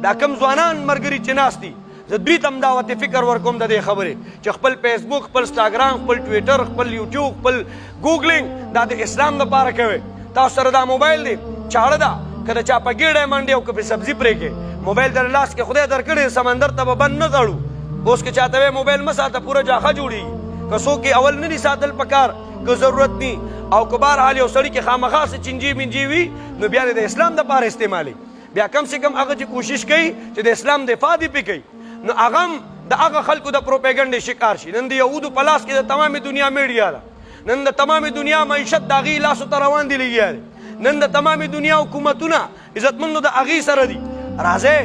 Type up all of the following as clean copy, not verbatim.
دا کم ځوانان ملګري چې ناست دي زه دوی ته هم دعوت فکر ورکوم د دې خبرې چې خپل فیسبوک خپل انسټاګرام خپل ټویټر خپل یوټیوب خپل ګوګلینګ دا د اسلام دپاره کوئ تاسو سره دا موبایل دی چاړه ده که د چا په ګېډی منډې او که پرې سبزي پرېږدې موبایل در لاس کې خدای درکړی سمندر ته به بند نه تړو اوس که چاته وایي موبایل مه ساته پوره جاښه جوړېږي که څوک یې اول نه دي ساتل پکار که ضرورت ني او که بهرحال یو سړي کې خامخا څه چینجي منجي وي نو بیا د اسلام دپاره استعمالوي بیا کم سے کم هغه چې کوشش کوي چې د اسلام دفاع دې پې کوي نو هغه هم د هغه خلکو د پروپیګنډې شکار شي نن د یهودو په لاس کې د تمامې دنیا میډیا ده نن د تمامې دنیا معیشت د هغې لاسو ته روان دي لګیا دی نن د تمامې دنیا حکومتونه عزتمندو د هغې سره دي راځئ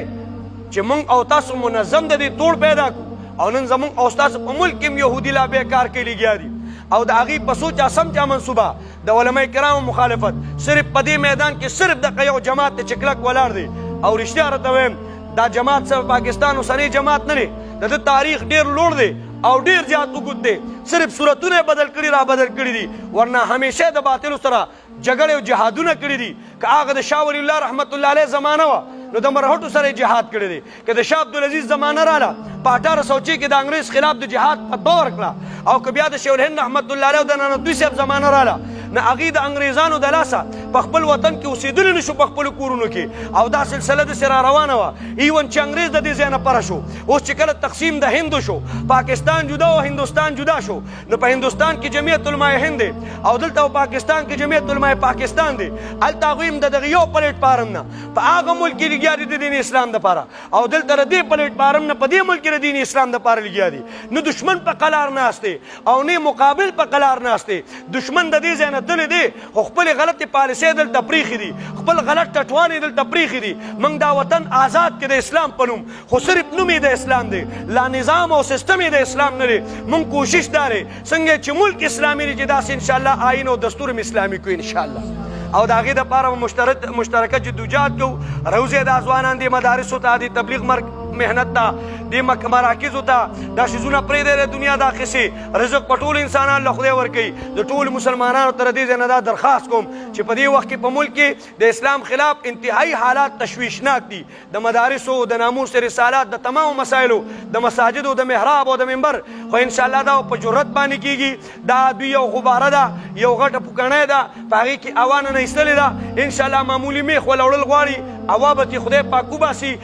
چې موږ او تاسو منظم د دې توړ پیدا کړو او نن زموږ او ستاسو په ملک کې هم یهودي لا بېکار کوي لګیا دي او د هغې په سوچ سم چا منصوبه د علماء کرامو مخالفت صرف په دې میدان کې صرف دغه یو جماعت ته چې کلک ولاړ دی او رښتیا راته وایم دا جماعت صرف پاکستان اوسنی جماعت نه دی د ده تاریخ ډېر لوړ دی او ډېر زیات اوږد دی صرف صورتونه یې بدل کړي را بدل کړي دي ورنه همیشه د باطلو سره جګړې او جهادونه کړي دي که هغه د شاه ولی الله رحمت الله علیه زمانه وه نو د مرهټو سره یې جهاد کړی دی که د شاه عبدالعزیز زمانه راله په 1806 کې د انګریز خلاف د جهاد فتوا ورکړه او که بیا د شیخ الهند رحمت الله علیه او د نانوتوي صاحب زمانه راله نه هغې د انګریزانو د لاسه په خپل وطن کې اوسېدلی نه شو په خپلو کورونو کې او دا سلسله داسې را روانه وه ایون چې انګریز د دې ځای نه پره شو اوس چې کله تقسیم د هندو شو پاکستان جدا او هندوستان جدا شو نو په هندوستان کې جمعیت علماء هند دی او دلته په پاکستان کې جمعیت علماء پاکستان دی هلته هغوی هم د دغه یو پلیټ فارم نه په هغه ملک کې لګیا دي د دین اسلام دپاره او دلته د دې پلیټ فارم نه په دې ملک کې د دین اسلام دپاره لګیا دي نو دشمن په قلار ناست دی او نه مقابل په قلار ناست دی دشمن د دې ځای نه تللی دی خو خپلې غلطې پالیسۍ دلته پرېښي دي خپل غلط ټټوانې دلته پرېښي دي موږ دا وطن آزاد کې د اسلام په نوم خو صرف نوم یې د اسلام دی لا نظام او سیستم یې د اسلام نه دی موږ کوشش دا دی څنګه چې ملک اسلامي دی چې داسې انشاءالله آیین او دستور هم اسلامي کړو انشاءالله او د هغې دپاره مشترکه جدوجهد کوو روزې دا ځوانان دې مدارسو ته د تبلیغ محنت ته د مراکزو ته دا شیزونه پرېږدی د دنیا دا قصې رزق په ټولو انسانانو له خدای ورکوي د ټولو مسلمانانو ته د دې ځای نه دا درخواست کوم چې په دې وخت کې په ملک کې د اسلام خلاف انتهایی حالات تشویشناک دي د مدارسو د ناموس رسالات د تمامو مسایلو د مساجدو د محراب او د منبر خو انشاءالله دا په جرت باندې کېږي دا دوی یو غباره ده یو غټه پوکڼۍ ده په هغې کې هوا نه ایستلې ده انشاءالله معمولي میخ ولوړل غواړي هوا به ترې خدای پاک وباسي